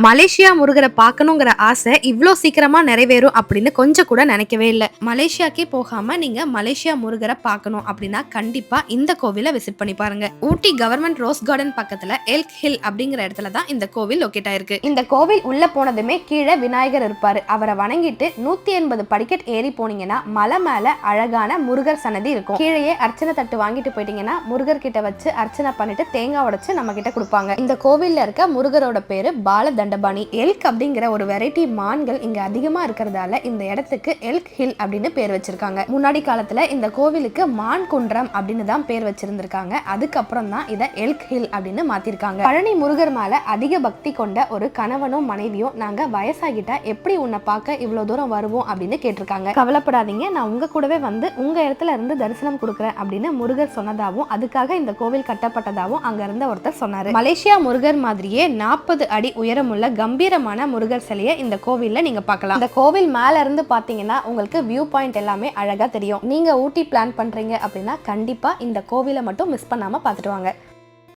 Malaysia முருகரை பார்க்கணுங்கிற ஆசை இவ்வளோ சீக்கிரமா நிறைவேறும் அப்படின்னு கொஞ்சம் கூட நினைக்கவே இல்லை. மலேசியாக்கே போகாம நீங்க மலேசியா முருகரை பார்க்கணும் அப்படின்னா கண்டிப்பா இந்த கோவிலை விசிட் பண்ணி பாருங்க. ஊட்டி கவர்மெண்ட் ரோஸ் கார்டன் பக்கத்துல எல்க் ஹில் அப்படிங்கிற இடத்துல தான் இந்த கோவில் லொக்கேட் ஆயிருக்கு. இந்த கோவில் உள்ள போனதுமே கீழே விநாயகர் இருப்பாரு. அவரை வணங்கிட்டு 180 படிக்கட் ஏறி போனீங்கன்னா மலை மேல அழகான முருகர் சன்னதி இருக்கும். கீழே அர்ச்சனை தட்டு வாங்கிட்டு போயிட்டீங்கன்னா முருகர் கிட்ட வச்சு அர்ச்சனை பண்ணிட்டு தேங்காய் உடைச்சு நம்ம கிட்ட கொடுப்பாங்க. இந்த கோவில்ல இருக்க முருகரோட பேரு பால தண்டபாணி. எல்க் அப்படிங்கிற ஒரு வெரைட்டி மான்கள் இங்க அதிகமா இருக்கிறதால இந்த இடத்துக்கு எல்க் ஹில் அப்படின்னு பேர் வச்சிருக்காங்க. முன்னாடி காலத்துல இந்த கோவிலுக்கு மான் குன்றம் அப்படின்னு தான் பேர் வச்சிருந்திருக்காங்க. அதுக்கப்புறம் தான் இதை எல்க் ஹில் அப்படின்னு மாத்திருக்காங்க. பழனி முருகர் மேல அதிக பக்தி கொண்ட ஒரு கணவனும் மனைவியும் நாங்க வயசாகிட்டா எப்படி உன்னை பார்க்க இவ்வளவு தூரம் வருவோம் அப்படின்னு கேட்டிருக்காங்க. கவலைப்படாதீங்க, நான் உங்க கூடவே வந்து உங்க இடத்துல இருந்து தரிசனம் கொடுக்குறேன் அப்படின்னு முருகர் சொன்னதாவும் அதுக்காக இந்த கோவில் கட்டப்பட்டதாவும் அங்க இருந்த ஒருத்தர் சொன்னாரு. மலேசியா முருகர் மாதிரியே 40 அடி உயரமுள்ள கம்பீரமான முருகர் சிலையை இந்த கோவில்ல நீங்க பார்க்கலாம். இந்த கோவில் மேல இருந்து பாத்தீங்கன்னா உங்களுக்கு வியூ பாயிண்ட் எல்லாமே அழகா தெரியும். நீங்க ஊட்டி பிளான் பண்றீங்க அப்படின்னா கண்டிப்பா இந்த கோவிலை மட்டும் மிஸ் பண்ணாம பார்த்துட்டு வாங்க.